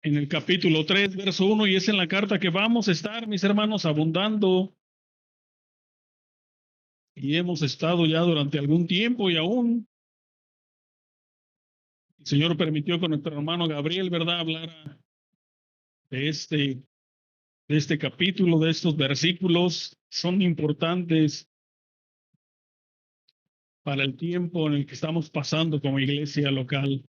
en el capítulo 3, verso 1, y es en la carta que vamos a estar, mis hermanos, abundando. Y hemos estado ya durante algún tiempo y aún el Señor permitió que nuestro hermano Gabriel, ¿verdad?, hablara de este capítulo, de estos versículos. Son importantes para el tiempo en el que estamos pasando como iglesia local.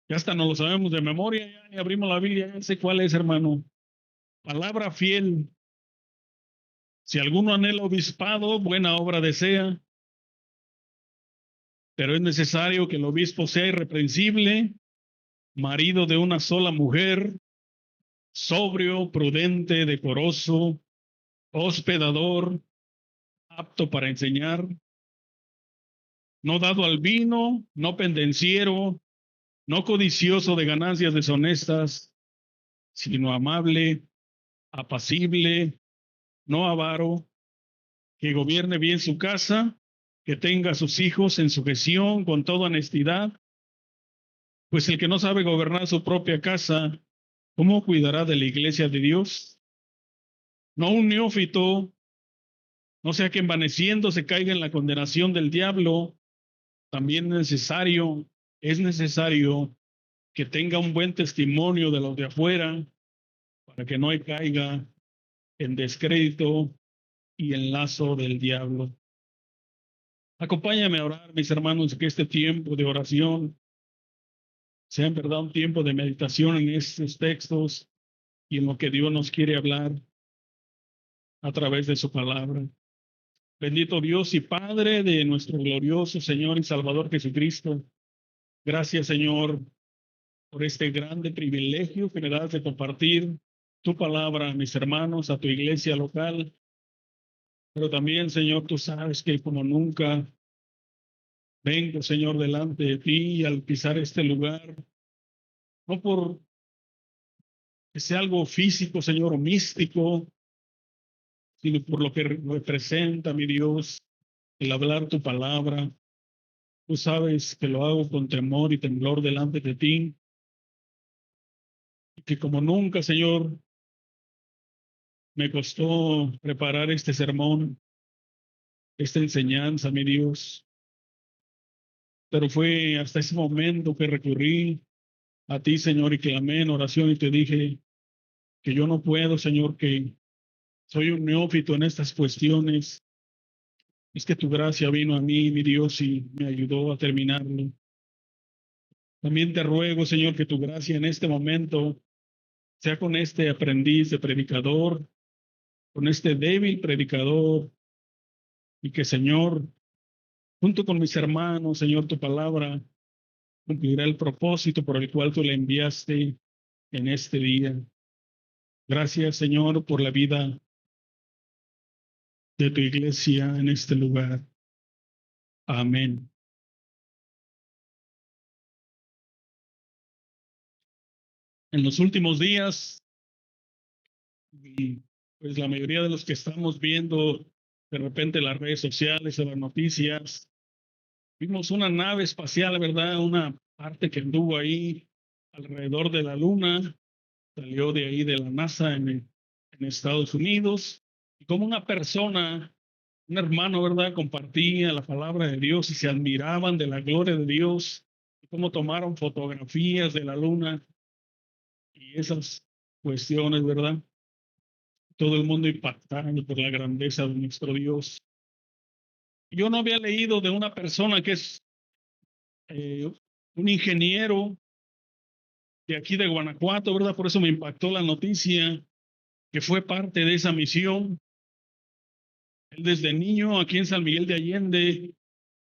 Ya hasta no lo sabemos de memoria, ya ni abrimos la Biblia, ya sé cuál es, hermano. Palabra fiel. Si alguno anhela obispado, buena obra desea, pero es necesario que el obispo sea irreprensible, marido de una sola mujer, sobrio, prudente, decoroso, hospedador, apto para enseñar, no dado al vino, no pendenciero, no codicioso de ganancias deshonestas, sino amable, apacible, no avaro, que gobierne bien su casa, que tenga a sus hijos en sujeción con toda honestidad, pues el que no sabe gobernar su propia casa, ¿cómo cuidará de la iglesia de Dios? No un neófito, no sea que envaneciendo se caiga en la condenación del diablo. También es necesario que tenga un buen testimonio de los de afuera para que no caiga en descrédito y en lazo del diablo. Acompáñame a orar, mis hermanos, que este tiempo de oración sea en verdad un tiempo de meditación en estos textos y en lo que Dios nos quiere hablar a través de su palabra. Bendito Dios y Padre de nuestro glorioso Señor y Salvador Jesucristo. Gracias, Señor, por este grande privilegio que me das de compartir tu palabra a mis hermanos, a tu iglesia local. Pero también, Señor, tú sabes que como nunca vengo, Señor, delante de ti al pisar este lugar, no por que sea algo físico, Señor, o místico, sino por lo que representa, mi Dios, el hablar tu palabra. Tú sabes que lo hago con temor y temblor delante de ti, y que como nunca, Señor, me costó preparar este sermón, esta enseñanza, mi Dios, pero fue hasta ese momento que recurrí a ti, Señor, y clamé en oración y te dije que yo no puedo, Señor, que soy un neófito en estas cuestiones. Es que tu gracia vino a mí, mi Dios, y me ayudó a terminarlo. También te ruego, Señor, que tu gracia en este momento sea con este aprendiz de predicador, con este débil predicador, y que, Señor, junto con mis hermanos, Señor, tu palabra cumplirá el propósito por el cual tú le enviaste en este día. Gracias, Señor, por la vida de tu iglesia en este lugar. Amén. En los últimos días, y pues la mayoría de los que estamos viendo de repente las redes sociales o las noticias, vimos una nave espacial, ¿verdad? Una parte que anduvo ahí alrededor de la Luna, salió de ahí de la NASA en Estados Unidos, y como una persona, un hermano, ¿verdad?, compartía la palabra de Dios y se admiraban de la gloria de Dios, y cómo tomaron fotografías de la Luna y esas cuestiones, ¿verdad? Todo el mundo impactado por la grandeza de nuestro Dios. Yo no había leído de una persona que es un ingeniero de aquí de Guanajuato, ¿verdad? Por eso me impactó la noticia que fue parte de esa misión. Él desde niño aquí en San Miguel de Allende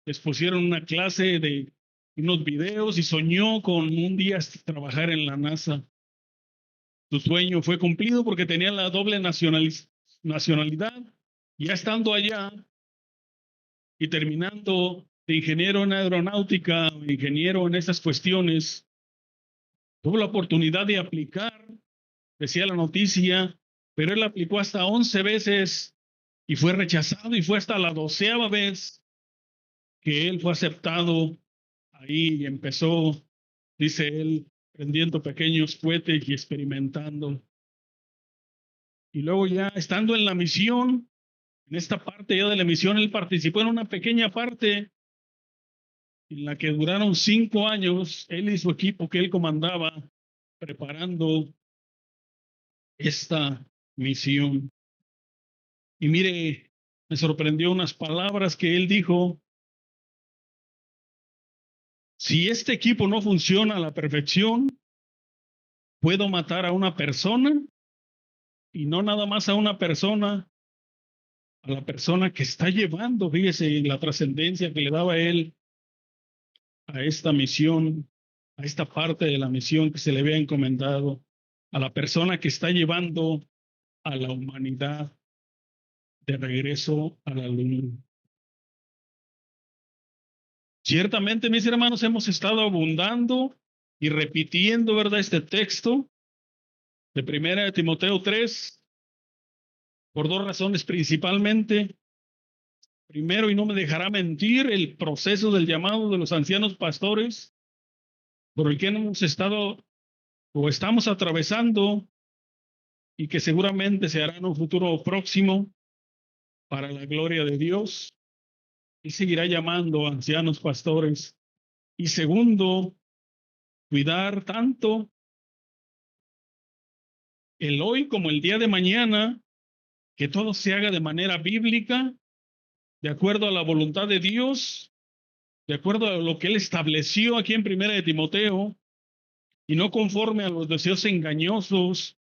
les pusieron una clase de unos videos y soñó con un día trabajar en la NASA. Su sueño fue cumplido porque tenía la doble nacionalidad. Ya estando allá y terminando de ingeniero en aeronáutica, ingeniero en esas cuestiones, tuvo la oportunidad de aplicar, decía la noticia, pero él aplicó hasta 11 veces y fue rechazado, y fue hasta la 12ª vez que él fue aceptado ahí y empezó, dice él, prendiendo pequeños cohetes y experimentando. Y luego ya estando en la misión, en esta parte ya de la misión, él participó en una pequeña parte en la que duraron 5 años, él y su equipo que él comandaba, preparando esta misión. Y mire, me sorprendió unas palabras que él dijo: si este equipo no funciona a la perfección, puedo matar a una persona, y no nada más a una persona, a la persona que está llevando, fíjese la trascendencia que le daba él a esta misión, a esta parte de la misión que se le había encomendado, a la persona que está llevando a la humanidad de regreso a la luna. Ciertamente, mis hermanos, hemos estado abundando y repitiendo, ¿verdad?, este texto de 1 Timoteo 3, por dos razones principalmente. Primero, y no me dejará mentir, el proceso del llamado de los ancianos pastores, por el que hemos estado o estamos atravesando, y que seguramente se hará en un futuro próximo para la gloria de Dios. Y seguirá llamando a ancianos pastores. Y segundo, cuidar tanto el hoy como el día de mañana, que todo se haga de manera bíblica, de acuerdo a la voluntad de Dios, de acuerdo a lo que Él estableció aquí en 1 Timoteo, y no conforme a los deseos engañosos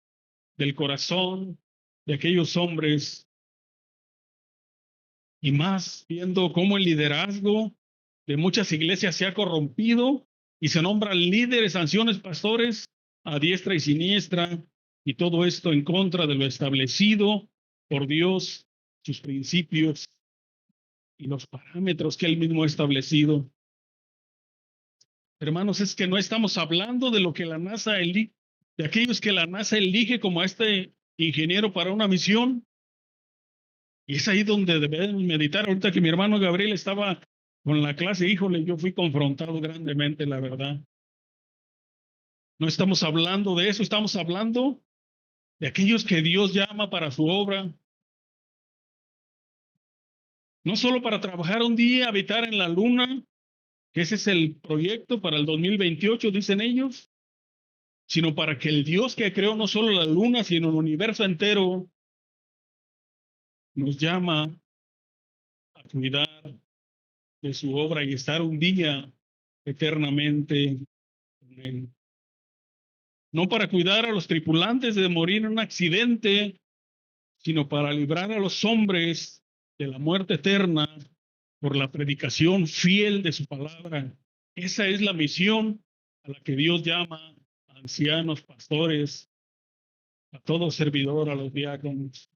del corazón de aquellos hombres. Y más viendo cómo el liderazgo de muchas iglesias se ha corrompido y se nombran líderes, ancianos, pastores a diestra y siniestra, y todo esto en contra de lo establecido por Dios, sus principios y los parámetros que Él mismo ha establecido. Hermanos, es que no estamos hablando de lo que la NASA elige, de aquellos que la NASA elige como a este ingeniero para una misión. Y es ahí donde debemos meditar. Ahorita que mi hermano Gabriel estaba con la clase, híjole, yo fui confrontado grandemente, la verdad. No estamos hablando de eso, estamos hablando de aquellos que Dios llama para su obra. No solo para trabajar un día, habitar en la luna, que ese es el proyecto para el 2028, dicen ellos, sino para que el Dios que creó no solo la luna, sino el universo entero, nos llama a cuidar de su obra y estar un día eternamente con Él. No para cuidar a los tripulantes de morir en un accidente, sino para librar a los hombres de la muerte eterna por la predicación fiel de su palabra. Esa es la misión a la que Dios llama a ancianos, pastores, a todo servidor, a los diáconos.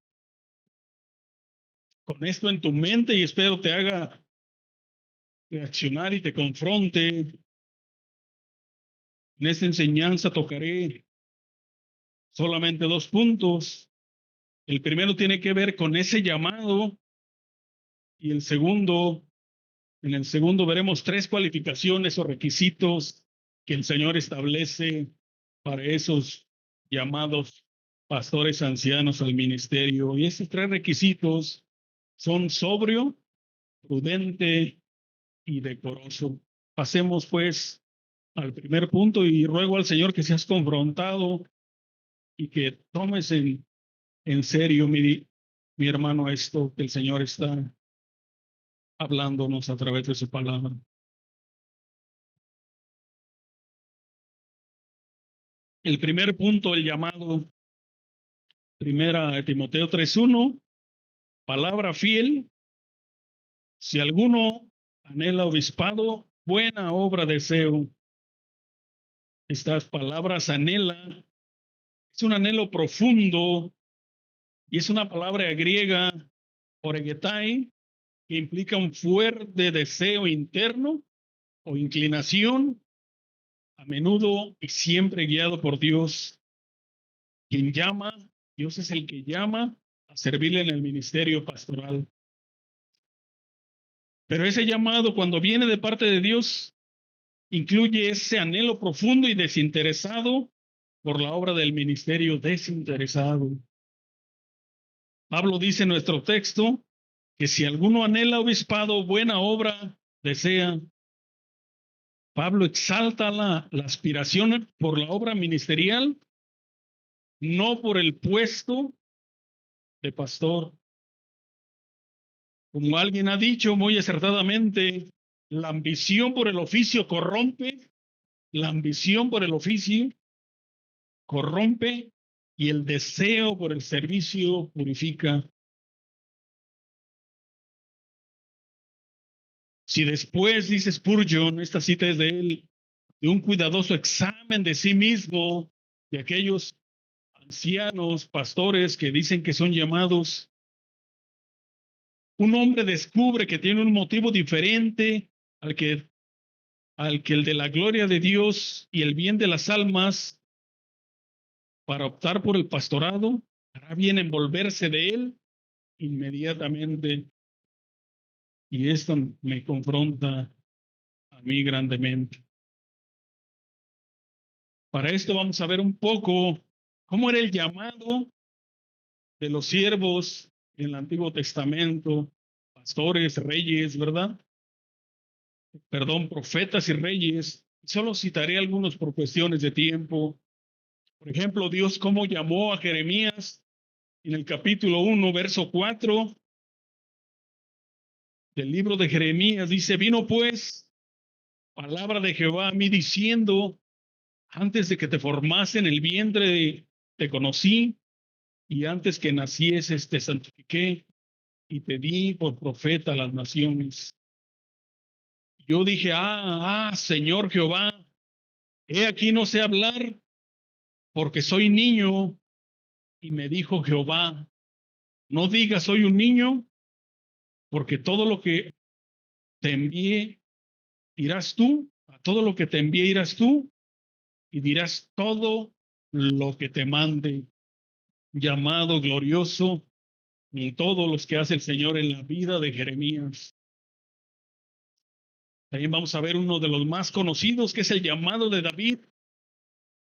Con esto en tu mente, y espero te haga reaccionar y te confronte. En esta enseñanza tocaré solamente 2 puntos. El primero tiene que ver con ese llamado, y el segundo, en el segundo veremos 3 cualificaciones o requisitos que el Señor establece para esos llamados pastores ancianos al ministerio. Y esos 3 requisitos son sobrio, prudente y decoroso. Pasemos pues al primer punto, y ruego al Señor que seas confrontado y que tomes en serio, mi hermano, esto que el Señor está hablándonos a través de su palabra. El primer punto, el llamado, 1 Timoteo 3:1, palabra fiel. Si alguno anhela obispado, buena obra deseo. Estas palabras anhela, es un anhelo profundo, y es una palabra griega, oregetai, que implica un fuerte deseo interno o inclinación, a menudo y siempre guiado por Dios, quien llama. Dios es el que llama a servirle en el ministerio pastoral. Pero ese llamado, cuando viene de parte de Dios, incluye ese anhelo profundo y desinteresado por la obra del ministerio desinteresado. Pablo dice en nuestro texto que si alguno anhela obispado, buena obra desea. Pablo exalta la aspiración por la obra ministerial, no por el puesto de pastor. Como alguien ha dicho muy acertadamente, la ambición por el oficio corrompe, la ambición por el oficio corrompe y el deseo por el servicio purifica. Si después, dice Spurgeon, esta cita es de él, de un cuidadoso examen de sí mismo, de aquellos ancianos, pastores que dicen que son llamados, un hombre descubre que tiene un motivo diferente al que, el de la gloria de Dios y el bien de las almas para optar por el pastorado, hará bien envolverse de él inmediatamente. Y esto me confronta a mí grandemente. Para esto vamos a ver un poco cómo era el llamado de los siervos en el Antiguo Testamento, pastores, reyes, ¿verdad? Perdón, profetas y reyes. Solo citaré algunos por cuestiones de tiempo. Por ejemplo, Dios cómo llamó a Jeremías en el capítulo 1, verso 4 del libro de Jeremías. Dice, vino pues palabra de Jehová a mí diciendo, antes de que te formase en el vientre te conocí, y antes que nacieses te santifiqué y te di por profeta a las naciones. Yo dije, Señor Jehová, he aquí no sé hablar porque soy niño. Y me dijo Jehová, no digas soy un niño, porque todo lo que te envié irás tú, a todo lo que te envié irás tú, y dirás todo lo que te mande. Llamado glorioso en todos los que hace el Señor en la vida de Jeremías. También vamos a ver uno de los más conocidos, que es el llamado de David.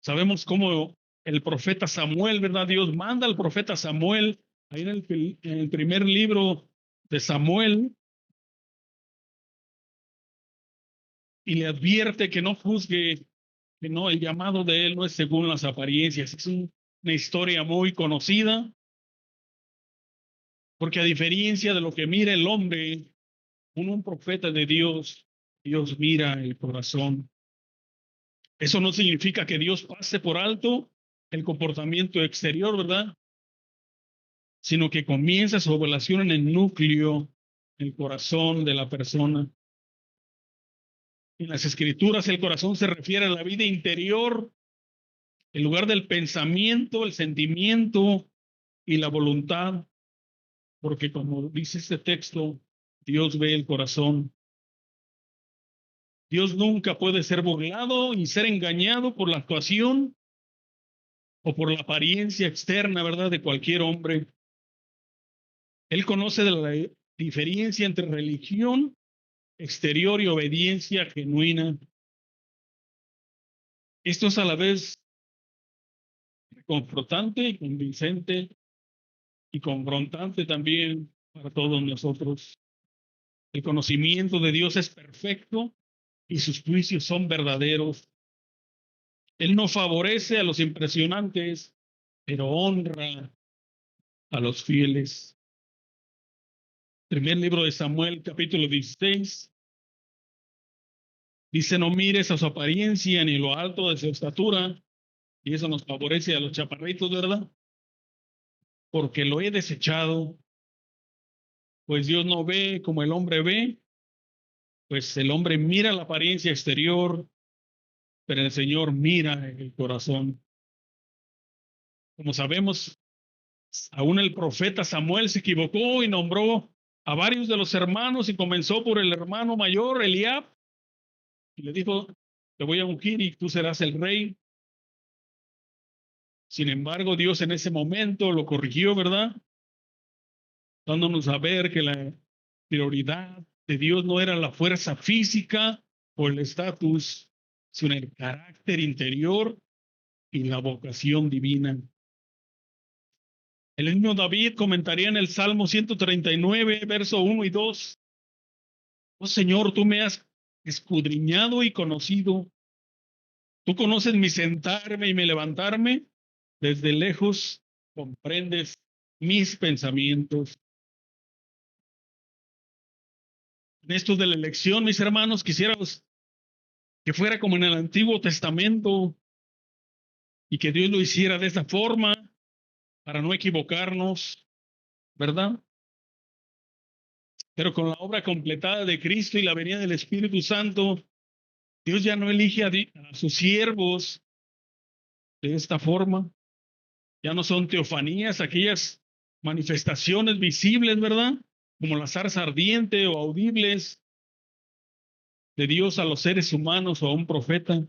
Sabemos cómo el profeta Samuel, ¿verdad? Dios manda al profeta Samuel, ahí en el primer libro de Samuel, y le advierte que no juzgue, que no, el llamado de él no es según las apariencias. Es una historia muy conocida, porque a diferencia de lo que mira el hombre, un profeta de Dios, Dios mira el corazón. Eso no significa que Dios pase por alto el comportamiento exterior, ¿verdad? Sino que comienza su revelación en el núcleo, el corazón de la persona. En las escrituras el corazón se refiere a la vida interior, el lugar del pensamiento, el sentimiento y la voluntad, porque como dice este texto, Dios ve el corazón. Dios nunca puede ser burlado y ser engañado por la actuación o por la apariencia externa, ¿verdad?, de cualquier hombre. Él conoce de la diferencia entre religión exterior y obediencia genuina. Esto es a la vez confrontante y convincente y confrontante también para todos nosotros. El conocimiento de Dios es perfecto y sus juicios son verdaderos. Él no favorece a los impresionantes, pero honra a los fieles. Primer libro de Samuel, capítulo 16. Dice, no mires a su apariencia ni lo alto de su estatura, y eso nos favorece a los chaparritos, ¿verdad? Porque lo he desechado, pues Dios no ve como el hombre ve, pues el hombre mira la apariencia exterior, pero el Señor mira el corazón. Como sabemos, aún el profeta Samuel se equivocó y nombró a varios de los hermanos y comenzó por el hermano mayor, Eliab, y le dijo, te voy a ungir y tú serás el rey. Sin embargo, Dios en ese momento lo corrigió, ¿verdad? Dándonos a ver que la prioridad de Dios no era la fuerza física o el estatus, sino el carácter interior y la vocación divina. El mismo David comentaría en el Salmo 139, verso 1 y 2: Oh Señor, tú me has escudriñado y conocido. Tú conoces mi sentarme y mi levantarme. Desde lejos comprendes mis pensamientos. En esto de la elección, mis hermanos, quisiéramos que fuera como en el Antiguo Testamento y que Dios lo hiciera de esa forma para no equivocarnos, ¿verdad? Pero con la obra completada de Cristo y la venida del Espíritu Santo, Dios ya no elige a sus siervos de esta forma. Ya no son teofanías, aquellas manifestaciones visibles, ¿verdad? Como la zarza ardiente o audibles de Dios a los seres humanos o a un profeta.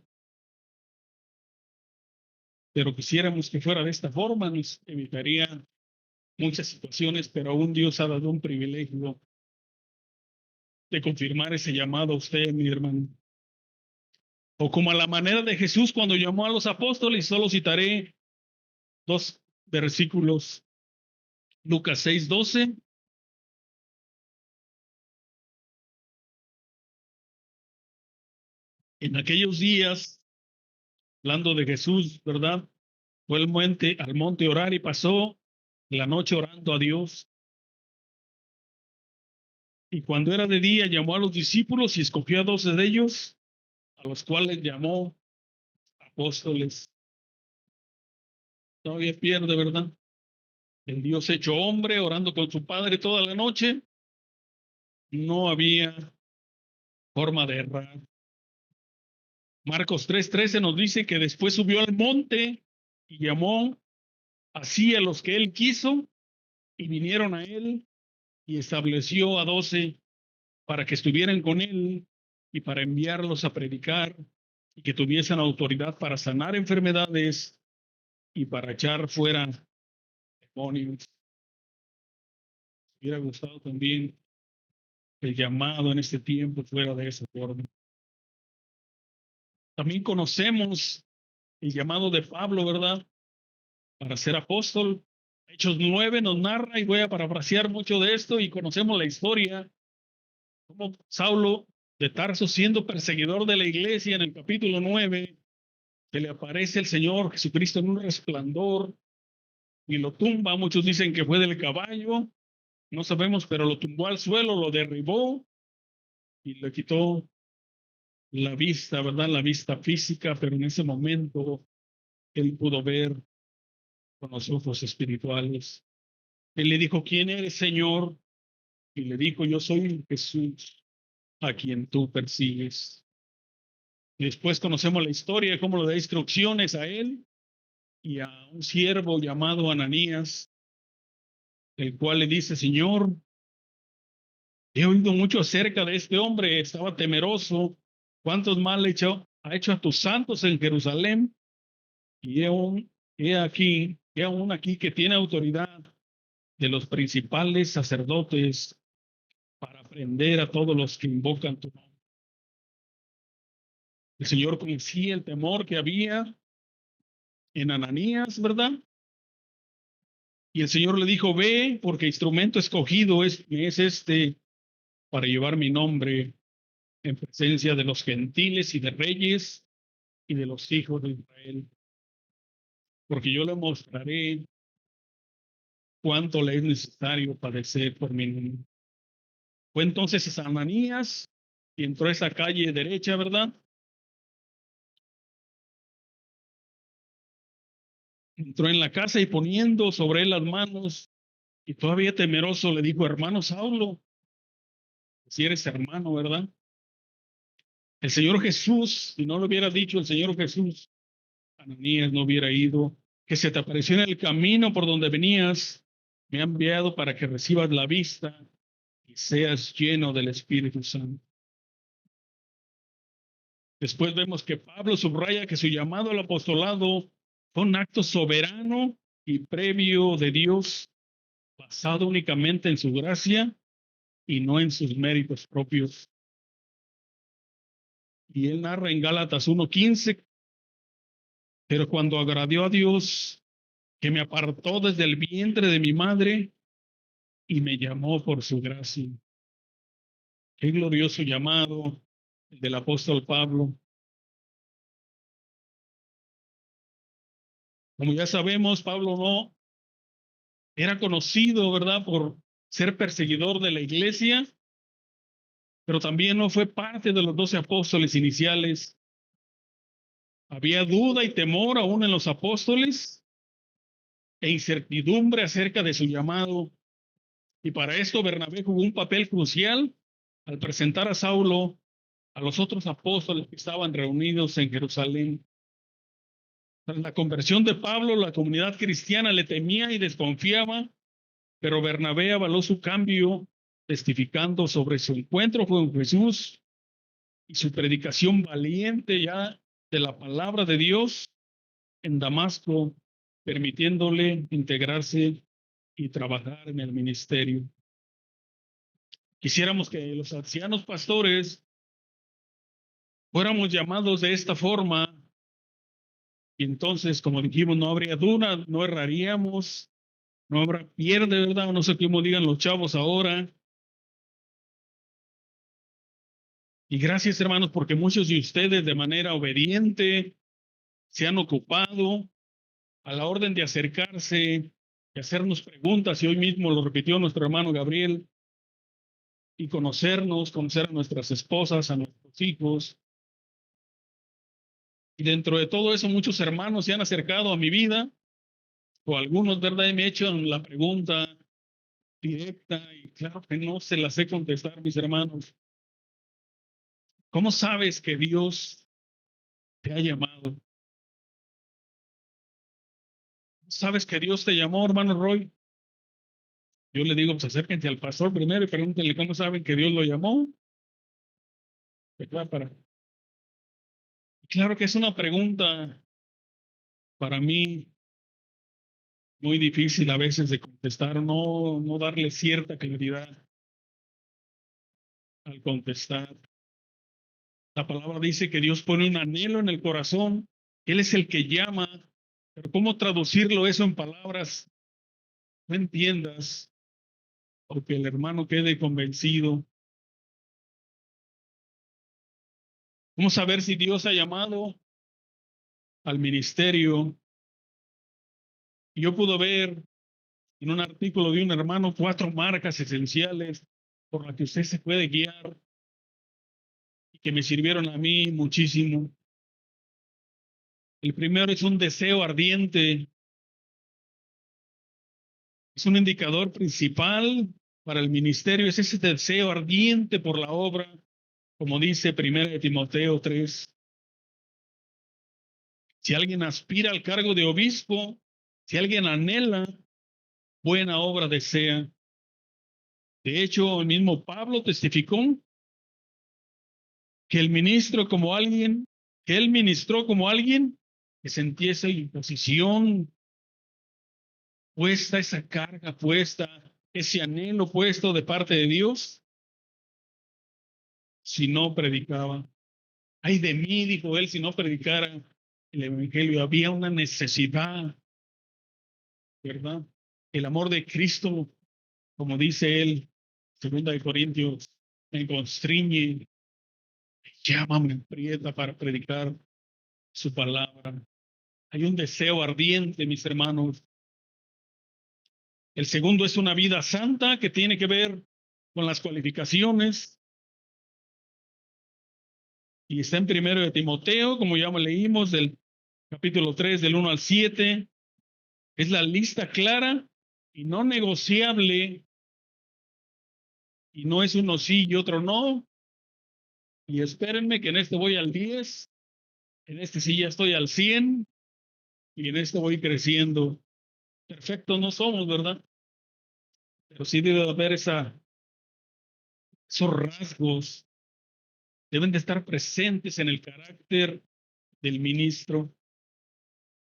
Pero quisiéramos que fuera de esta forma, nos evitaría muchas situaciones, pero aún Dios ha dado un privilegio de confirmar ese llamado a usted, mi hermano. O como a la manera de Jesús cuando llamó a los apóstoles, solo citaré dos versículos. Lucas 6:12. En aquellos días, hablando de Jesús, ¿verdad? Fue al monte a orar y pasó la noche orando a Dios. Y cuando era de día, llamó a los discípulos y escogió a 12 de ellos, a los cuales llamó apóstoles. Todavía pierde, ¿verdad? El Dios hecho hombre, orando con su Padre toda la noche. No había forma de errar. Marcos 3:13 nos dice que después subió al monte y llamó así a los que él quiso y vinieron a él y estableció a 12 para que estuvieran con él y para enviarlos a predicar y que tuviesen autoridad para sanar enfermedades y para echar fuera demonios. Me hubiera gustado también el llamado en este tiempo fuera de esa forma. También conocemos el llamado de Pablo, ¿verdad? Para ser apóstol. Hechos 9 nos narra, y voy a parafrasear mucho de esto, y conocemos la historia, como Saulo de Tarso, siendo perseguidor de la iglesia, en el capítulo 9, que le aparece el Señor Jesucristo en un resplandor y lo tumba. Muchos dicen que fue del caballo, no sabemos, pero lo tumbó al suelo, lo derribó y le quitó la vista, ¿verdad? La vista física, pero en ese momento él pudo ver con los ojos espirituales. Él le dijo: ¿quién eres, Señor? Y le dijo: yo soy Jesús, a quien tú persigues. Y después conocemos la historia de cómo le da instrucciones a él y a un siervo llamado Ananías, el cual le dice: Señor, he oído mucho acerca de este hombre, estaba temeroso. ¿Cuántos mal ha hecho a tus santos en Jerusalén? Y he aún aquí que tiene autoridad de los principales sacerdotes para prender a todos los que invocan tu nombre. El Señor conocía el temor que había en Ananías, ¿verdad? Y el Señor le dijo: ve, porque instrumento escogido es este para llevar mi nombre en presencia de los gentiles y de reyes y de los hijos de Israel, porque yo le mostraré cuánto le es necesario padecer por mi nombre. Fue entonces Ananías y entró a esa calle derecha, ¿verdad? Entró en la casa y poniendo sobre él las manos, y todavía temeroso le dijo: hermano Saulo, si eres hermano, ¿verdad? El Señor Jesús, si no lo hubiera dicho el Señor Jesús, Ananías no hubiera ido. Que se te apareció en el camino por donde venías, me ha enviado para que recibas la vista y seas lleno del Espíritu Santo. Después vemos que Pablo subraya que su llamado al apostolado fue un acto soberano y previo de Dios, basado únicamente en su gracia y no en sus méritos propios. Y él narra en Gálatas 1:15, pero cuando agradó a Dios, que me apartó desde el vientre de mi madre y me llamó por su gracia. Qué glorioso llamado el del apóstol Pablo. Como ya sabemos, Pablo no era conocido, ¿verdad?, por ser perseguidor de la iglesia, pero también no fue parte de los 12 apóstoles iniciales. Había duda y temor aún en los apóstoles e incertidumbre acerca de su llamado. Y para esto Bernabé jugó un papel crucial al presentar a Saulo a los otros apóstoles que estaban reunidos en Jerusalén. Tras la conversión de Pablo, la comunidad cristiana le temía y desconfiaba, pero Bernabé avaló su cambio, testificando sobre su encuentro con Jesús y su predicación valiente ya de la palabra de Dios en Damasco, permitiéndole integrarse y trabajar en el ministerio. Quisiéramos que los ancianos pastores fuéramos llamados de esta forma, y entonces, como dijimos, no habría duda, no erraríamos, no habrá pierde, ¿verdad? No sé cómo digan los chavos ahora. Y gracias, hermanos, porque muchos de ustedes de manera obediente se han ocupado a la orden de acercarse y hacernos preguntas, y hoy mismo lo repitió nuestro hermano Gabriel, y conocernos, conocer a nuestras esposas, a nuestros hijos. Y dentro de todo eso, muchos hermanos se han acercado a mi vida, o algunos, ¿verdad? Y me echan la pregunta directa, y claro que no se la sé contestar, mis hermanos. ¿Cómo sabes que Dios te ha llamado? ¿Sabes que Dios te llamó, hermano Roy? Yo le digo, pues acérquense al pastor primero y pregúntenle cómo saben que Dios lo llamó. ¿Verdad? Claro que es una pregunta para mí muy difícil a veces de contestar, no darle cierta claridad al contestar. La palabra dice que Dios pone un anhelo en el corazón, Él es el que llama, pero ¿cómo traducirlo eso en palabras no entiendas o que el hermano quede convencido? ¿Cómo saber si Dios ha llamado al ministerio? Y yo pude ver en un artículo de un hermano 4 marcas esenciales por las que usted se puede guiar y que me sirvieron a mí muchísimo. El primero es un deseo ardiente. Es un indicador principal para el ministerio, es ese deseo ardiente por la obra, como dice 1 Timoteo 3. Si alguien aspira al cargo de obispo, si alguien anhela, buena obra desea. De hecho, el mismo Pablo testificó que el ministro como alguien, que él ministró como alguien que sentía esa imposición puesta, esa carga puesta, ese anhelo puesto de parte de Dios, si no predicaba. Ay de mí, dijo él, si no predicara el evangelio. Había una necesidad, ¿verdad? El amor de Cristo, como dice él, 2 Corintios, me constriñe, me llama, me aprieta para predicar su palabra. Hay un deseo ardiente, mis hermanos. El segundo es una vida santa que tiene que ver con las cualificaciones. Y está en 1 Timoteo, como ya leímos, del capítulo 3, del 1 al 7. Es la lista clara y no negociable. Y no es uno sí y otro no. Y espérenme que en este voy al 10, en este sí ya estoy al 100 y en este voy creciendo. Perfectos no somos, ¿verdad? Pero sí debe haber esos rasgos, deben de estar presentes en el carácter del ministro.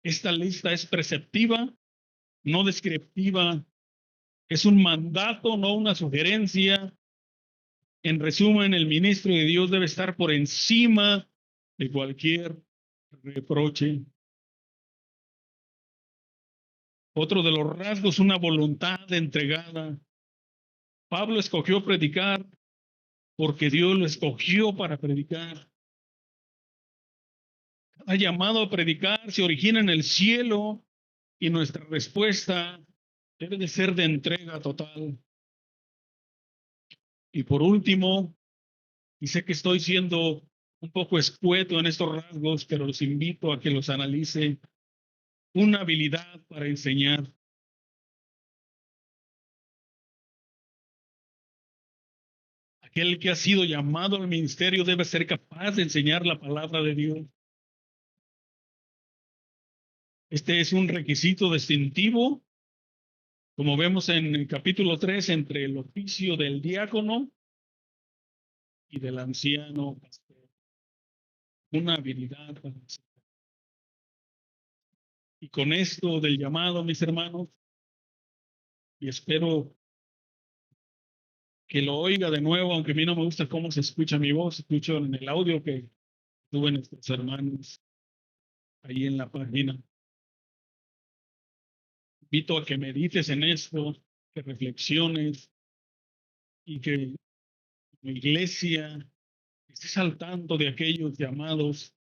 Esta lista es preceptiva, no descriptiva. Es un mandato, no una sugerencia. En resumen, el ministro de Dios debe estar por encima de cualquier reproche. Otro de los rasgos, una voluntad entregada. Pablo escogió predicar porque Dios lo escogió para predicar. Cada llamado a predicar se origina en el cielo y nuestra respuesta debe de ser de entrega total. Y por último, y sé que estoy siendo un poco escueto en estos rasgos, pero los invito a que los analice, una habilidad para enseñar. Aquel que ha sido llamado al ministerio debe ser capaz de enseñar la palabra de Dios. Este es un requisito distintivo, como vemos en el capítulo 3, entre el oficio del diácono y del anciano pastor. Una habilidad para enseñar. Y con esto del llamado, mis hermanos, y espero que lo oiga de nuevo, aunque a mí no me gusta cómo se escucha mi voz, escucho en el audio que tuve nuestros hermanos ahí en la página. Invito a que medites en esto, que reflexiones y que la iglesia estés al tanto de aquellos llamados.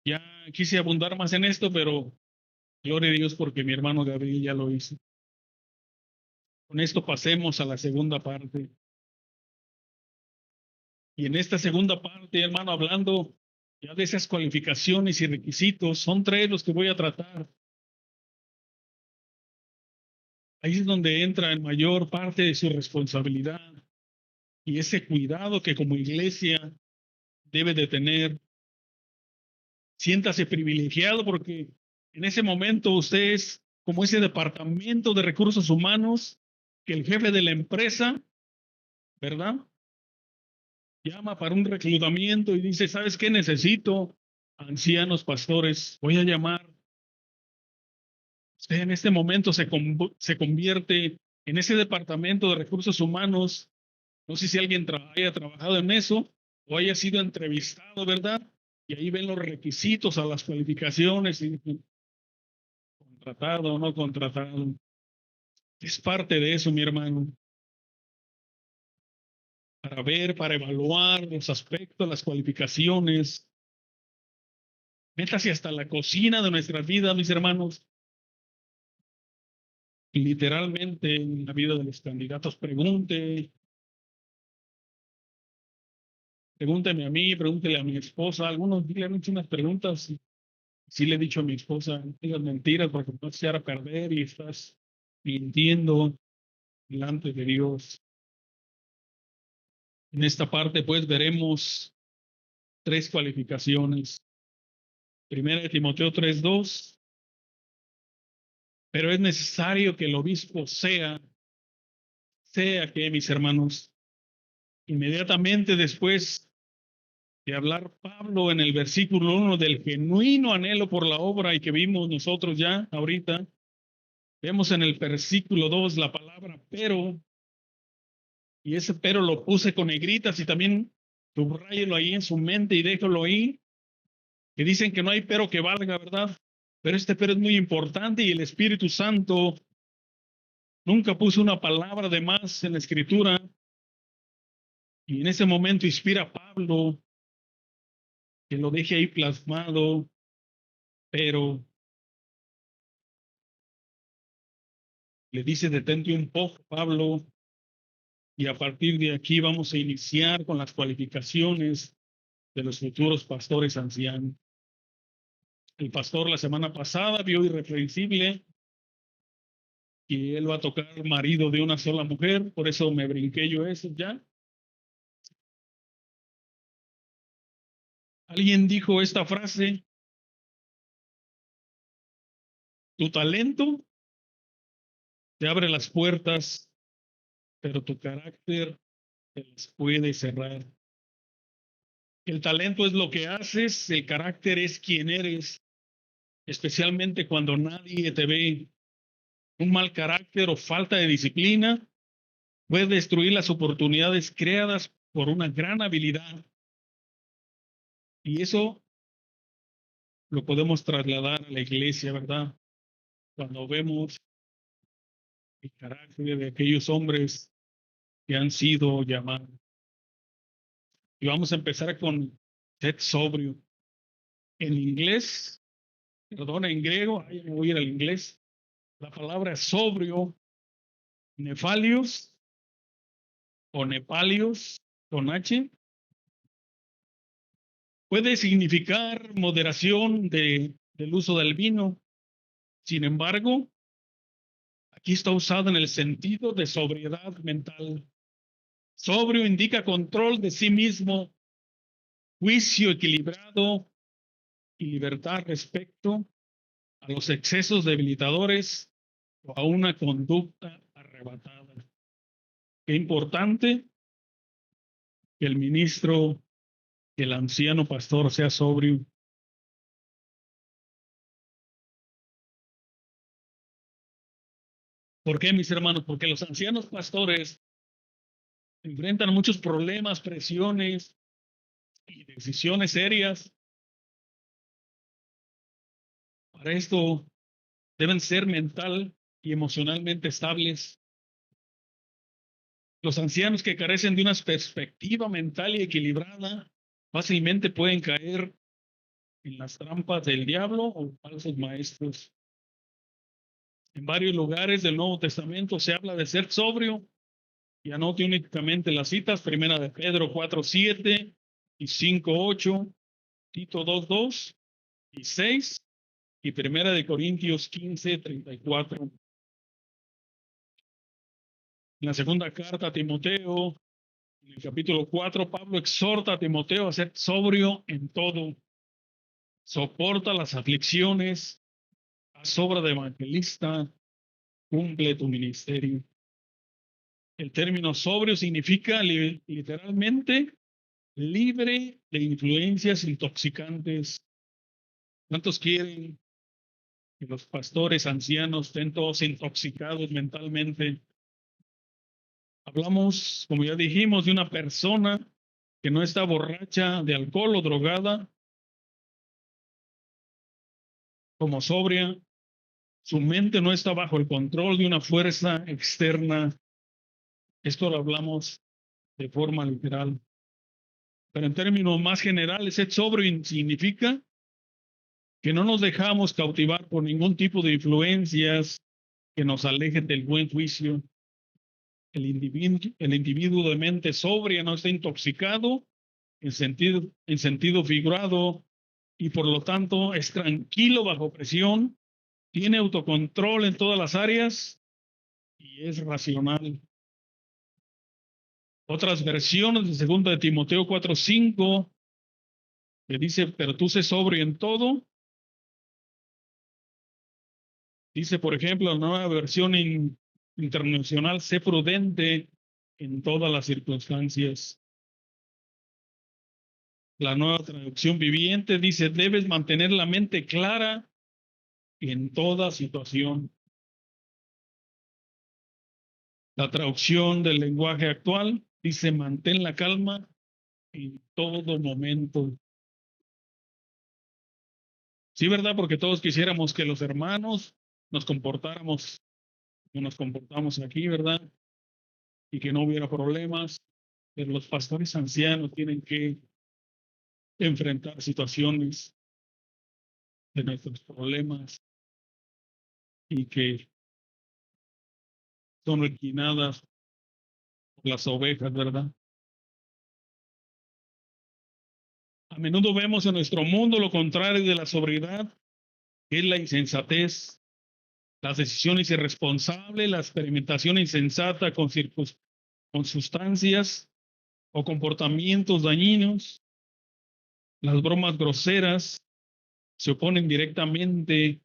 Ya quise abundar más en esto, pero gloria a Dios porque mi hermano Gabriel ya lo hizo. Con esto pasemos a la segunda parte. Y en esta segunda parte, hermano, hablando ya de esas cualificaciones y requisitos, son tres los que voy a tratar. Ahí es donde entra en mayor parte de su responsabilidad y ese cuidado que como iglesia debe de tener. Siéntase privilegiado porque en ese momento usted es como ese departamento de recursos humanos que el jefe de la empresa, ¿verdad? Llama para un reclutamiento y dice, ¿sabes qué? Necesito ancianos pastores. Voy a llamar. Usted en este momento se convierte en ese departamento de recursos humanos. No sé si alguien haya trabajado en eso o haya sido entrevistado, ¿verdad? Y ahí ven los requisitos a las cualificaciones y contratado o no contratado. Es parte de eso, mi hermano. Para ver, para evaluar los aspectos, las cualificaciones. Métase hasta la cocina de nuestra vida, mis hermanos. Literalmente en la vida de los candidatos, pregúnteme a mí, pregúntele a mi esposa. Algunos le han hecho unas preguntas. Sí le he dicho a mi esposa, no digas mentiras porque no se hará perder y estás mintiendo delante de Dios. En esta parte, pues, veremos tres cualificaciones. Primera de Timoteo 3:2. Pero es necesario que el obispo sea que, mis hermanos, inmediatamente después de hablar Pablo en el versículo 1 del genuino anhelo por la obra y que vimos nosotros ya ahorita, vemos en el versículo 2 la palabra pero, y ese pero lo puse con negritas y también subrayelo ahí en su mente y déjalo ahí, que dicen que no hay pero que valga, ¿verdad? Pero este pero es muy importante y el Espíritu Santo nunca puso una palabra de más en la Escritura. Y en ese momento inspira a Pablo que lo deje ahí plasmado, pero le dice, detente un poco, Pablo, y a partir de aquí vamos a iniciar con las cualificaciones de los futuros pastores ancianos. El pastor la semana pasada vio irreprensible y él va a tocar marido de una sola mujer, por eso me brinqué yo eso ya. Alguien dijo esta frase, tu talento te abre las puertas, pero tu carácter te las puede cerrar. El talento es lo que haces, el carácter es quien eres, especialmente cuando nadie te ve. Un mal carácter o falta de disciplina puede destruir las oportunidades creadas por una gran habilidad. Y eso lo podemos trasladar a la iglesia, ¿verdad? Cuando vemos el carácter de aquellos hombres que han sido llamados. Y vamos a empezar con sed sobrio. En inglés, perdón, en griego, ahí me voy a ir al inglés, la palabra sobrio, nefalios o nepalios con H, puede significar moderación del uso del vino. Sin embargo, aquí está usado en el sentido de sobriedad mental. Sobrio indica control de sí mismo, juicio equilibrado y libertad respecto a los excesos debilitadores o a una conducta arrebatada. Qué importante que el ministro, que el anciano pastor sea sobrio. ¿Por qué, mis hermanos? Porque los ancianos pastores enfrentan muchos problemas, presiones y decisiones serias. Para esto deben ser mental y emocionalmente estables. Los ancianos que carecen de una perspectiva mental y equilibrada fácilmente pueden caer en las trampas del diablo o falsos maestros. En varios lugares del Nuevo Testamento se habla de ser sobrio, y anote únicamente las citas: Primera de Pedro 4:7 y 5:8, Tito 2:2 y 6, y Primera de Corintios 15:34. En la segunda carta a Timoteo, en el capítulo 4, Pablo exhorta a Timoteo a ser sobrio en todo, soporta las aflicciones, haz obra de evangelista, cumple tu ministerio. El término sobrio significa literalmente libre de influencias intoxicantes. ¿Cuántos quieren que los pastores ancianos estén todos intoxicados mentalmente? Hablamos, como ya dijimos, de una persona que no está borracha de alcohol o drogada, como sobria. Su mente no está bajo el control de una fuerza externa. Esto lo hablamos de forma literal. Pero en términos más generales, ser sobrio significa que no nos dejamos cautivar por ningún tipo de influencias que nos alejen del buen juicio. El individuo de mente sobria no está intoxicado en sentido figurado, y por lo tanto es tranquilo bajo presión, tiene autocontrol en todas las áreas y es racional. Otras versiones de 2 de Timoteo 4:5 que dice, pero tú sé sobrio en todo. Dice, por ejemplo, la nueva versión internacional, sé prudente en todas las circunstancias. La nueva traducción viviente dice, debes mantener la mente clara en toda situación. La traducción del lenguaje actual dice, mantén la calma en todo momento. Sí, ¿verdad? Porque todos quisiéramos que los hermanos nos comportáramos como nos comportamos aquí, ¿verdad? Y que no hubiera problemas. Pero los pastores ancianos tienen que enfrentar situaciones de nuestros problemas y que son requinadas por las ovejas, ¿verdad? A menudo vemos en nuestro mundo lo contrario de la sobriedad, que es la insensatez, las decisiones irresponsables, la experimentación insensata con sustancias o comportamientos dañinos. Las bromas groseras se oponen directamente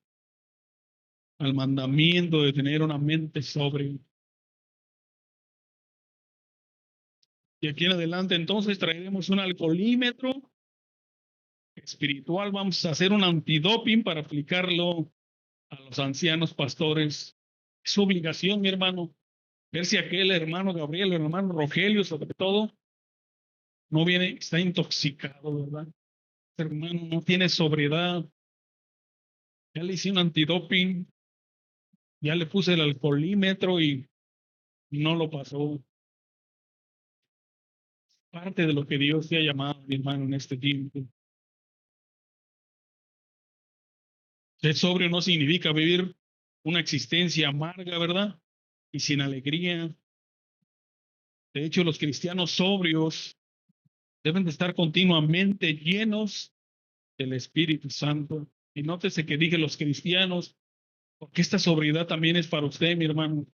al mandamiento de tener una mente sobria. Y aquí en adelante entonces traeremos un alcoholímetro espiritual. Vamos a hacer un antidoping para aplicarlo a los ancianos pastores. Es su obligación, mi hermano, ver si aquel hermano Gabriel, el hermano Rogelio, sobre todo, no viene, está intoxicado, ¿verdad? Este hermano no tiene sobriedad. Ya le hice un antidoping, ya le puse el alcoholímetro y no lo pasó. Parte de lo que Dios te ha llamado, mi hermano, en este tiempo. Ser sobrio no significa vivir una existencia amarga, ¿verdad? Y sin alegría. De hecho, los cristianos sobrios deben de estar continuamente llenos del Espíritu Santo. Y nótese que dije los cristianos, porque esta sobriedad también es para usted, mi hermano.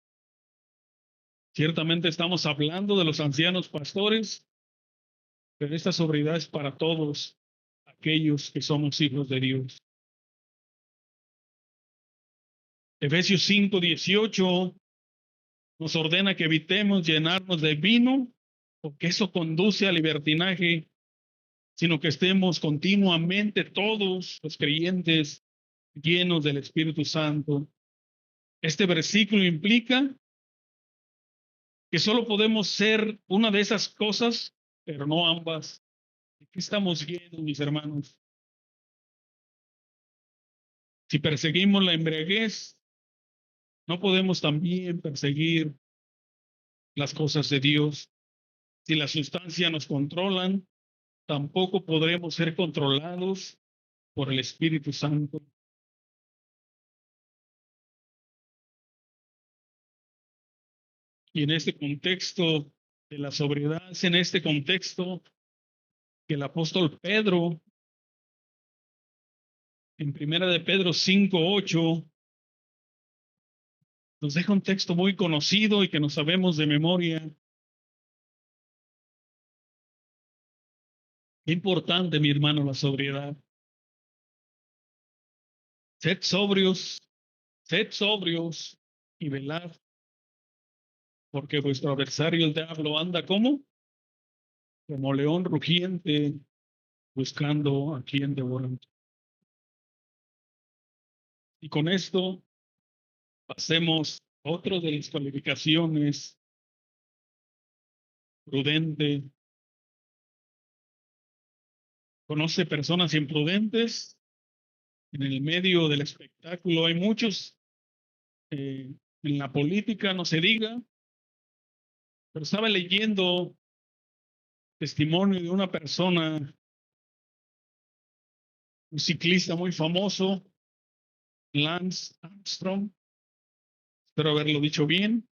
Ciertamente estamos hablando de los ancianos pastores, pero esta sobriedad es para todos aquellos que somos hijos de Dios. Efesios 5:18 nos ordena que evitemos llenarnos de vino, porque eso conduce al libertinaje, sino que estemos continuamente todos los creyentes llenos del Espíritu Santo. Este versículo implica que solo podemos ser una de esas cosas, pero no ambas. ¿De qué estamos llenos, mis hermanos? Si perseguimos la embriaguez, no podemos también perseguir las cosas de Dios. Si la sustancia nos controlan, tampoco podremos ser controlados por el Espíritu Santo. Y en este contexto de la sobriedad, es en este contexto que el apóstol Pedro, en primera de Pedro 5:8, nos deja un texto muy conocido y que no sabemos de memoria. Qué importante, mi hermano, la sobriedad. Sed sobrios, sed sobrios y velad, porque vuestro adversario el diablo anda como león rugiente, buscando a quien devorar. Y con esto pasemos a otro de las calificaciones: prudente. Conoce personas imprudentes. En el medio del espectáculo hay muchos. En la política no se diga. Pero estaba leyendo testimonio de una persona, un ciclista muy famoso, Lance Armstrong. Espero haberlo dicho bien.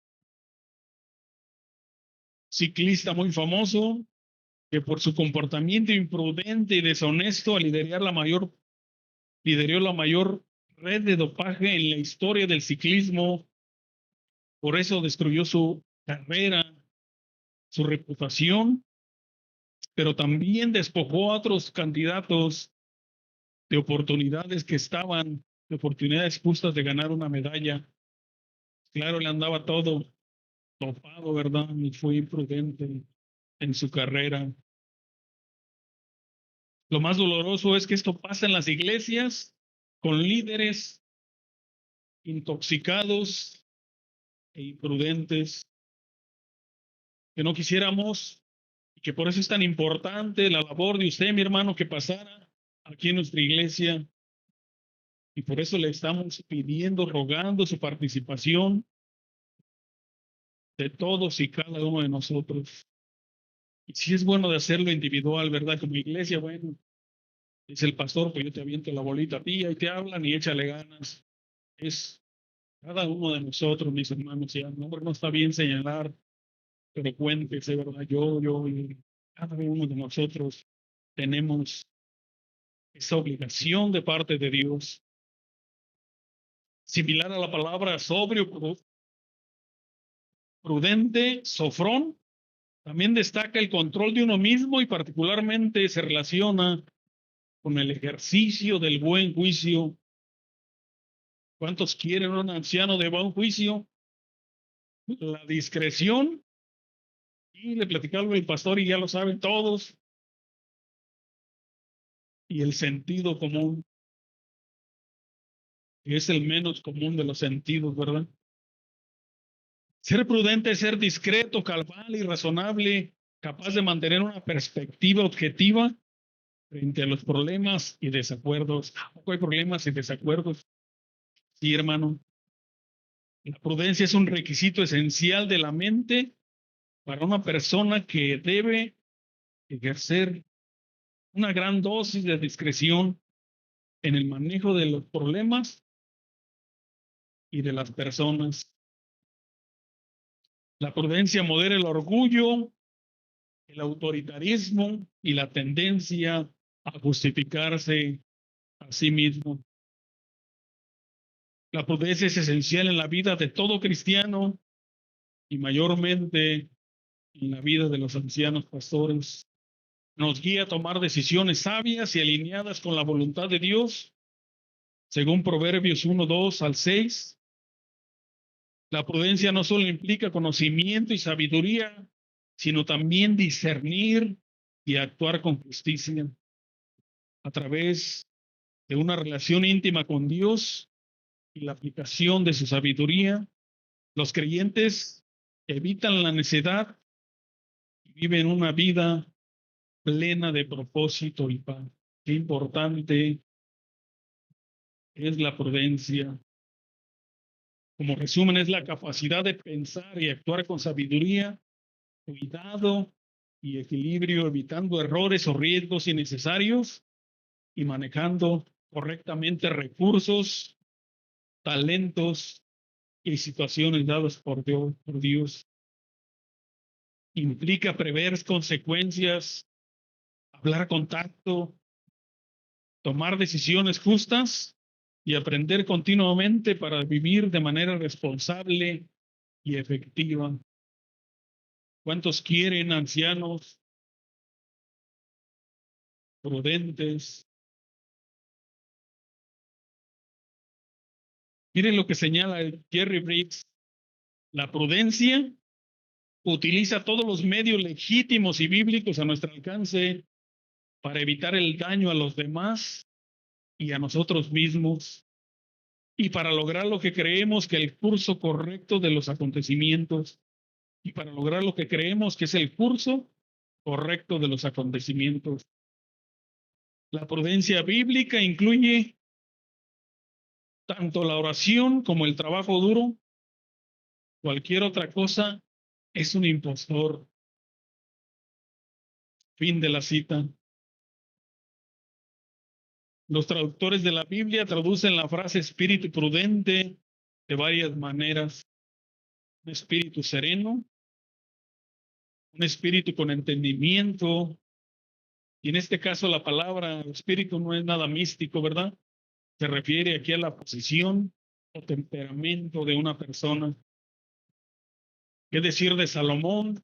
Ciclista muy famoso que por su comportamiento imprudente y deshonesto lideró la mayor red de dopaje en la historia del ciclismo. Por eso destruyó su carrera, su reputación, pero también despojó a otros candidatos de oportunidades que estaban, de oportunidades justas de ganar una medalla. Claro, le andaba todo topado, ¿verdad? Y fue imprudente en su carrera. Lo más doloroso es que esto pasa en las iglesias con líderes intoxicados e imprudentes, que no quisiéramos, y que por eso es tan importante la labor de usted, mi hermano, que pasara aquí en nuestra iglesia. Y por eso le estamos pidiendo, rogando su participación de todos y cada uno de nosotros. Y si es bueno de hacerlo individual, ¿verdad? Como iglesia, bueno, dice el pastor, pues yo te aviento la bolita a ti y te hablan y échale ganas. Es cada uno de nosotros, mis hermanos, y a lo mejor no está bien señalar, pero cuéntese, ¿verdad? Yo, y cada uno de nosotros tenemos esa obligación de parte de Dios. Similar a la palabra sobrio, prudente, sofrón, también destaca el control de uno mismo y particularmente se relaciona con el ejercicio del buen juicio. ¿Cuántos quieren un anciano de buen juicio? La discreción, y le platicaba algo el pastor y ya lo saben todos, y el sentido común, que es el menos común de los sentidos, ¿verdad? Ser prudente es ser discreto, cabal y razonable capaz de mantener una perspectiva objetiva frente a los problemas y desacuerdos. ¿A poco hay problemas y desacuerdos? Sí, hermano. La prudencia es un requisito esencial de la mente para una persona que debe ejercer una gran dosis de discreción en el manejo de los problemas y de las personas. La prudencia modera el orgullo, el autoritarismo y la tendencia a justificarse a sí mismo. La prudencia es esencial en la vida de todo cristiano y mayormente en la vida de los ancianos pastores. Nos guía a tomar decisiones sabias y alineadas con la voluntad de Dios, según Proverbios 1:2 al 6. La prudencia no solo implica conocimiento y sabiduría, sino también discernir y actuar con justicia a través de una relación íntima con Dios y la aplicación de su sabiduría. Los creyentes evitan la necedad y viven una vida plena de propósito y paz. Qué importante es la prudencia. Como resumen, es la capacidad de pensar y actuar con sabiduría, cuidado y equilibrio, evitando errores o riesgos innecesarios y manejando correctamente recursos, talentos y situaciones dadas por Dios. Implica prever consecuencias, hablar con tacto, tomar decisiones justas y aprender continuamente para vivir de manera responsable y efectiva. ¿Cuántos quieren ancianos prudentes? Miren lo que señala Jerry Briggs. La prudencia utiliza todos los medios legítimos y bíblicos a nuestro alcance para evitar el daño a los demás y a nosotros mismos, y para lograr lo que creemos que el curso correcto de los acontecimientos, y para lograr lo que creemos que es el curso correcto de los acontecimientos. La prudencia bíblica incluye tanto la oración como el trabajo duro. Cualquier otra cosa es un impostor. Fin de la cita. Los traductores de la Biblia traducen la frase espíritu prudente de varias maneras. Un espíritu sereno, un espíritu con entendimiento. Y en este caso la palabra espíritu no es nada místico, ¿verdad? Se refiere aquí a la posición o temperamento de una persona. ¿Qué decir de Salomón?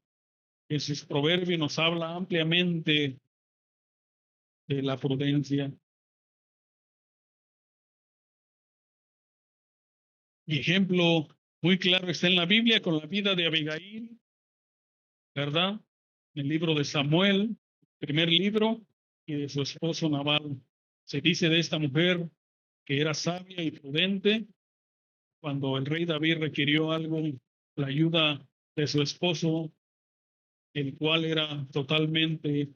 En sus proverbios nos habla ampliamente de la prudencia. Y ejemplo muy claro está en la Biblia con la vida de Abigail, ¿verdad? En el libro de Samuel, primer libro, y de su esposo Nabal. Se dice de esta mujer que era sabia y prudente. Cuando el rey David requirió algo, la ayuda de su esposo, el cual era totalmente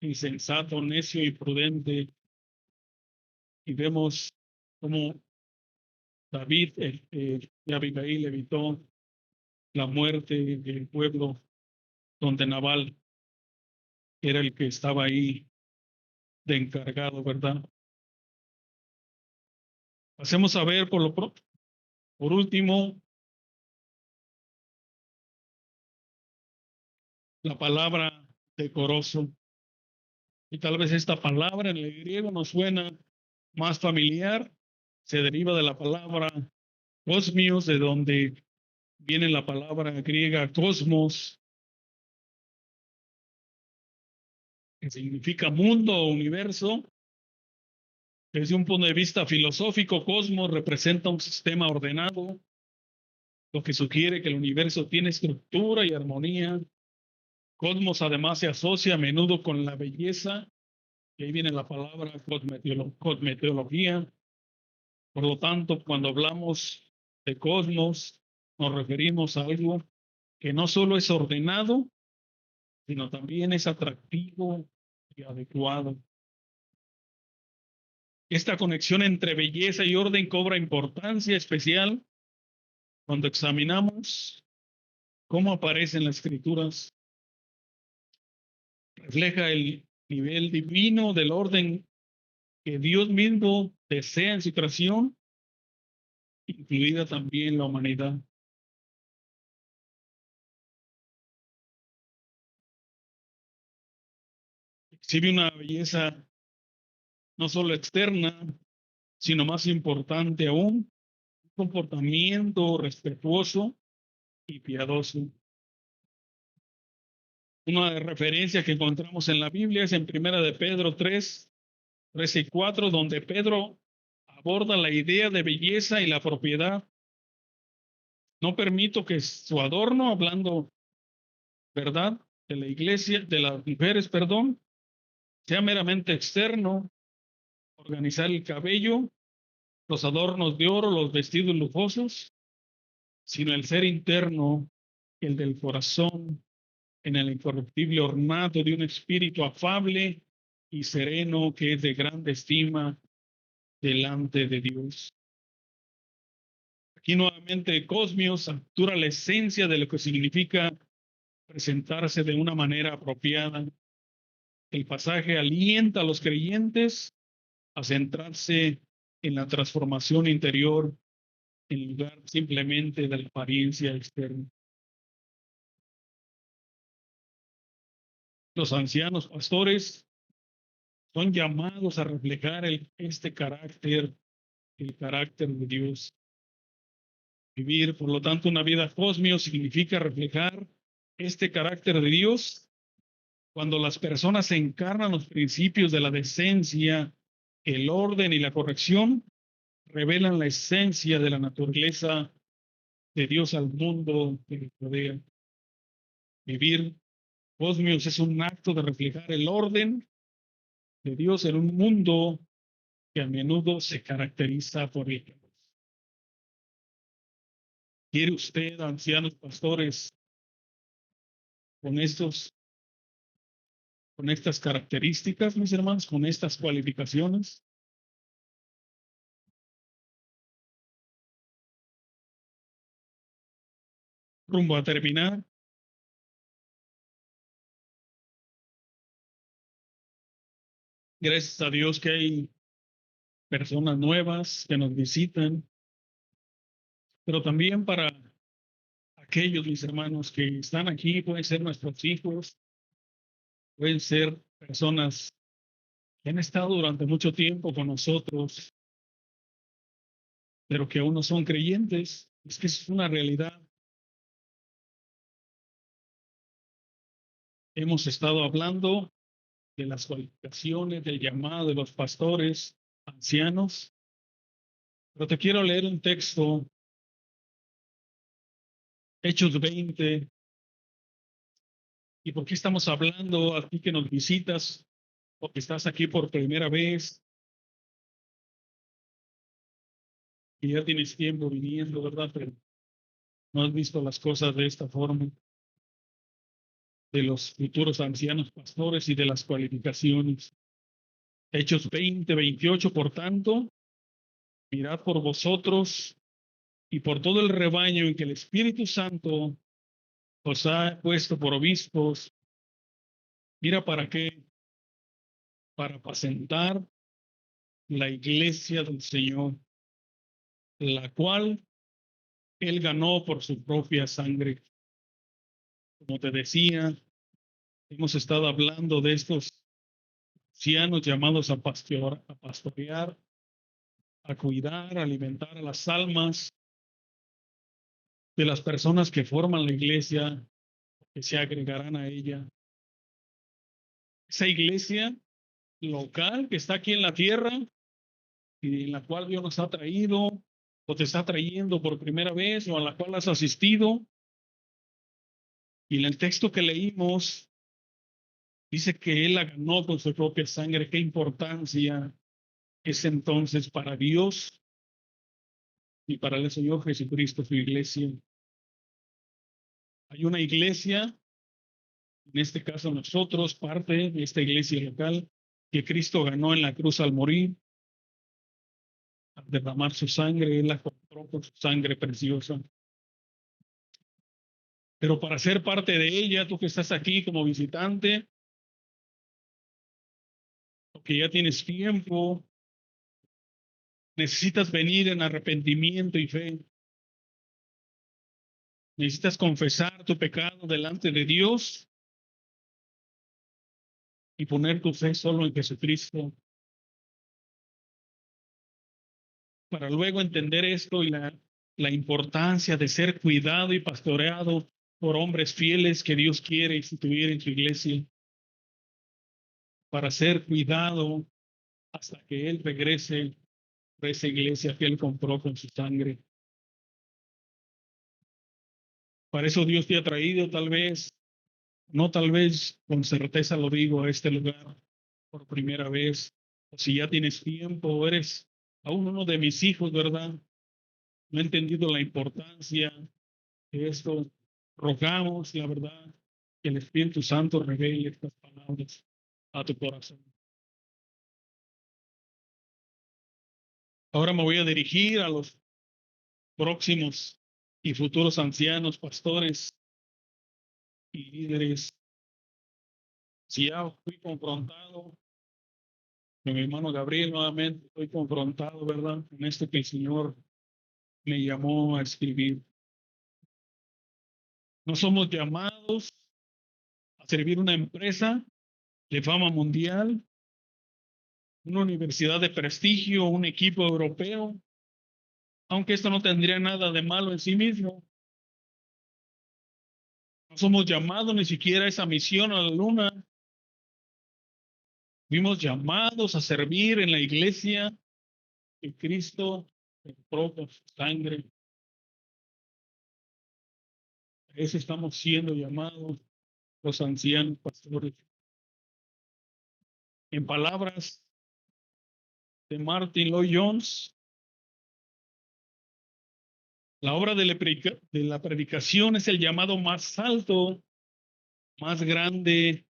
insensato, necio y prudente. Y vemos cómo David y Abigail evitó la muerte del pueblo donde Nabal era el que estaba ahí de encargado, ¿verdad? Pasemos a ver por último la palabra decoroso. Y tal vez esta palabra en el griego nos suena más familiar. Se deriva de la palabra cosmios, de donde viene la palabra griega cosmos, que significa mundo o universo. Desde un punto de vista filosófico, cosmos representa un sistema ordenado, lo que sugiere que el universo tiene estructura y armonía. Cosmos además se asocia a menudo con la belleza, y ahí viene la palabra cosmeteología. Por lo tanto, cuando hablamos de cosmos, nos referimos a algo que no solo es ordenado, sino también es atractivo y adecuado. Esta conexión entre belleza y orden cobra importancia especial cuando examinamos cómo aparecen las escrituras. Refleja el nivel divino del orden que Dios mismo desea en su creación, incluida también la humanidad. Exhibe una belleza no solo externa, sino más importante aún, un comportamiento respetuoso y piadoso. Una referencia que encontramos en la Biblia es en Primera de Pedro 3, 13 y 4, donde Pedro aborda la idea de belleza y la propiedad. No permito que su adorno, hablando verdad de la iglesia, de las mujeres, perdón, sea meramente externo, organizar el cabello, los adornos de oro, los vestidos lujosos, sino el ser interno, el del corazón, en el incorruptible ornato de un espíritu afable y sereno que es de grande estima delante de Dios. Aquí nuevamente Cosmios captura la esencia de lo que significa presentarse de una manera apropiada. El pasaje alienta a los creyentes a centrarse en la transformación interior en lugar simplemente de la apariencia externa. Los ancianos pastores son llamados a reflejar este carácter, el carácter de Dios. Vivir, por lo tanto, una vida cósmica significa reflejar este carácter de Dios. Cuando las personas encarnan los principios de la decencia, el orden y la corrección, revelan la esencia de la naturaleza de Dios al mundo que nos rodea. Vivir cosmios es un acto de reflejar el orden de Dios en un mundo que a menudo se caracteriza por el caos. ¿Quiere usted, ancianos pastores, con estas características, mis hermanos, con estas cualificaciones? Rumbo a terminar, gracias a Dios que hay personas nuevas que nos visitan, pero también para aquellos, mis hermanos, que están aquí, pueden ser nuestros hijos, pueden ser personas que han estado durante mucho tiempo con nosotros, pero que aún no son creyentes. Es que es una realidad. Hemos estado hablando de las cualificaciones, del llamado de los pastores ancianos, pero te quiero leer un texto, Hechos 20. ¿Y por qué estamos hablando a ti que nos visitas? Porque estás aquí por primera vez y ya tienes tiempo viniendo, ¿verdad? Pero no has visto las cosas de esta forma, de los futuros ancianos pastores y de las cualificaciones. Hechos 20, 28, por tanto, mirad por vosotros y por todo el rebaño en que el Espíritu Santo os ha puesto por obispos. Mira para qué, para apacentar la iglesia del Señor, la cual Él ganó por su propia sangre. Como te decía, hemos estado hablando de estos ancianos llamados a pastorear, a cuidar, a alimentar a las almas de las personas que forman la iglesia, que se agregarán a ella. Esa iglesia local que está aquí en la tierra y en la cual Dios nos ha traído o te está trayendo por primera vez o a la cual has asistido. Y en el texto que leímos dice que Él la ganó con su propia sangre. ¿Qué importancia es entonces para Dios y para el Señor Jesucristo su iglesia? Hay una iglesia en este caso nosotros, parte de esta iglesia local que Cristo ganó en la cruz al morir, al derramar su sangre, Él la compró con su sangre preciosa. Pero para ser parte de ella, tú que estás aquí como visitante, o que ya tienes tiempo, necesitas venir en arrepentimiento y fe. Necesitas confesar tu pecado delante de Dios y poner tu fe solo en Jesucristo, para luego entender esto y la importancia de ser cuidado y pastoreado por hombres fieles que Dios quiere instituir en su iglesia, para ser cuidado hasta que Él regrese a esa iglesia que Él compró con su sangre. Para eso Dios te ha traído, tal vez, no tal vez, con certeza lo digo, a este lugar por primera vez, o si ya tienes tiempo, o eres aún uno de mis hijos, ¿verdad? No he entendido la importancia de esto. Rogamos, la verdad, que el Espíritu Santo revele estas palabras a tu corazón. Ahora me voy a dirigir a los próximos y futuros ancianos, pastores y líderes. Si ya fui confrontado con mi hermano Gabriel nuevamente, estoy confrontado, ¿verdad? Con esto que el Señor me llamó a escribir. No somos llamados a servir una empresa de fama mundial, una universidad de prestigio, un equipo europeo, aunque esto no tendría nada de malo en sí mismo. No somos llamados ni siquiera a esa misión a la luna. Fuimos llamados a servir en la iglesia que Cristo compró con su sangre. A eso estamos siendo llamados los ancianos pastores. En palabras de Martin Lloyd Jones, la obra de la predicación es el llamado más alto, más grande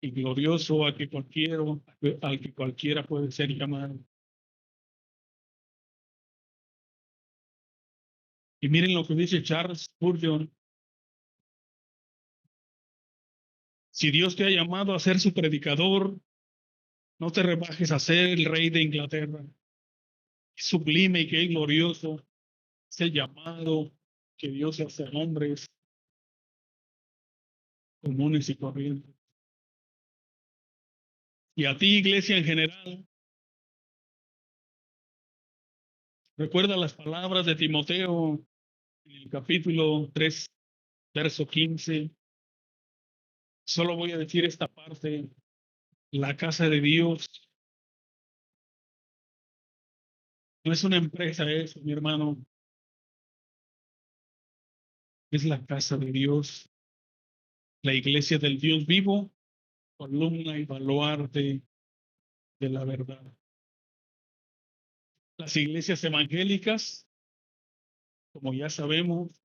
y glorioso al que cualquiera puede ser llamado. Y miren lo que dice Charles Spurgeon: si Dios te ha llamado a ser su predicador, no te rebajes a ser el rey de Inglaterra. Qué sublime y qué glorioso es el llamado que Dios hace a hombres comunes y corrientes. Y a ti, iglesia en general, recuerda las palabras de Timoteo en el capítulo 3, verso 15. Solo voy a decir esta parte: la casa de Dios no es una empresa, eso, mi hermano, es la casa de Dios, la iglesia del Dios vivo, columna y baluarte de la verdad. Las iglesias evangélicas, como ya sabemos,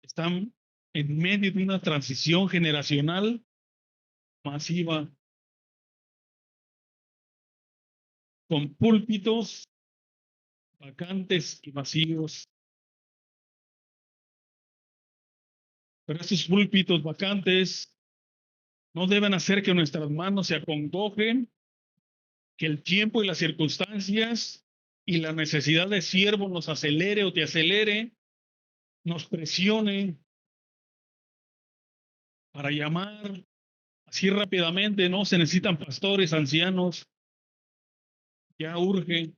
están en medio de una transición generacional masiva, con púlpitos vacantes y vacíos. Pero estos púlpitos vacantes no deben hacer que nuestras manos se acongojen, que el tiempo y las circunstancias y la necesidad de siervo nos acelere o te acelere, nos presione para llamar así rápidamente. No se necesitan pastores, ancianos, ya urge.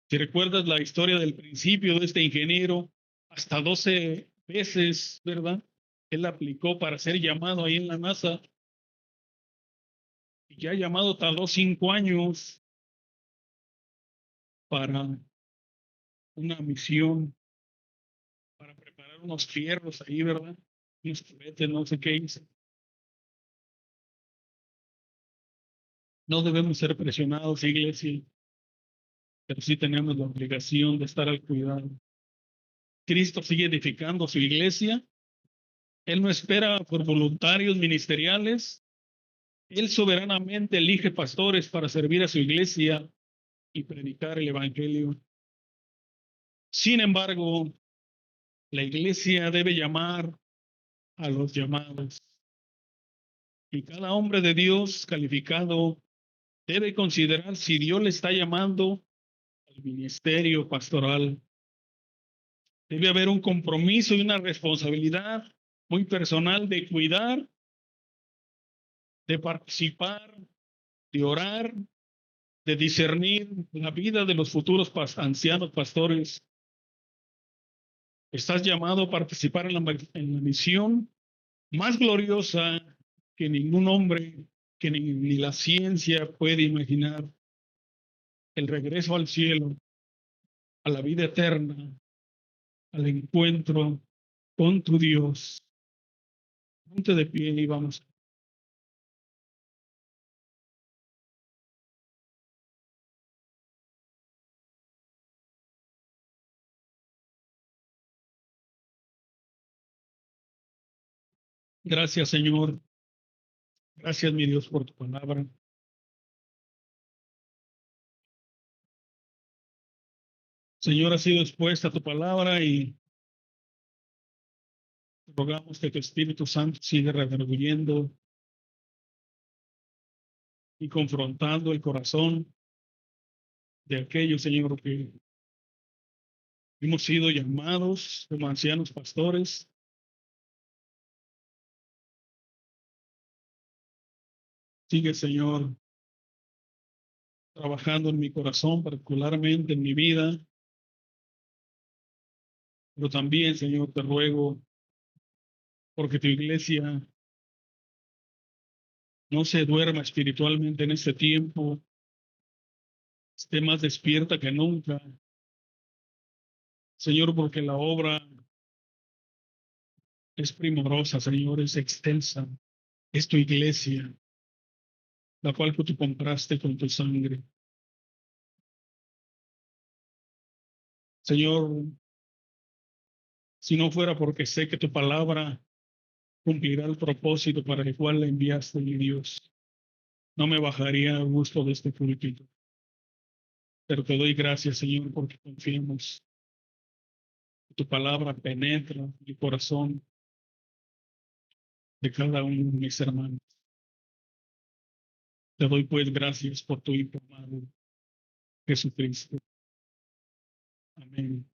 Si recuerdas la historia del principio de este ingeniero, hasta 12 veces, ¿verdad? Él aplicó para ser llamado ahí en la NASA, y ya llamado tardó 5 años para una misión, para preparar unos fierros ahí, ¿verdad? Unos juguetes, no sé qué hice. No debemos ser presionados, iglesia, pero sí tenemos la obligación de estar al cuidado. Cristo sigue edificando su iglesia. Él no espera por voluntarios ministeriales. Él soberanamente elige pastores para servir a su iglesia y predicar el evangelio. Sin embargo, la iglesia debe llamar a los llamados. Y cada hombre de Dios calificado debe considerar si Dios le está llamando al ministerio pastoral. Debe haber un compromiso y una responsabilidad muy personal de cuidar, de participar, de orar, de discernir la vida de los futuros ancianos pastores. Estás llamado a participar en la misión más gloriosa que ningún hombre, que ni la ciencia puede imaginar. El regreso al cielo, a la vida eterna, al encuentro con tu Dios. Ponte de pie y vamos. Gracias, Señor. Gracias, mi Dios, por tu palabra. Señor, ha sido expuesta tu palabra y rogamos que tu Espíritu Santo siga redarguyendo y confrontando el corazón de aquellos, Señor, que hemos sido llamados como ancianos pastores. Sigue, Señor, trabajando en mi corazón, particularmente en mi vida. Pero también, Señor, te ruego porque tu iglesia no se duerma espiritualmente en este tiempo, esté más despierta que nunca. Señor, porque la obra es primorosa, Señor, es extensa. Es tu iglesia, la cual tú compraste con tu sangre. Señor, si no fuera porque sé que tu palabra cumplirá el propósito para el cual la enviaste, mi Dios, no me bajaría a gusto de este púlpito. Pero te doy gracias, Señor, porque confiamos que tu palabra penetra el corazón de cada uno de mis hermanos. Te doy pues gracias por tu Hijo amado, Jesucristo. Amén.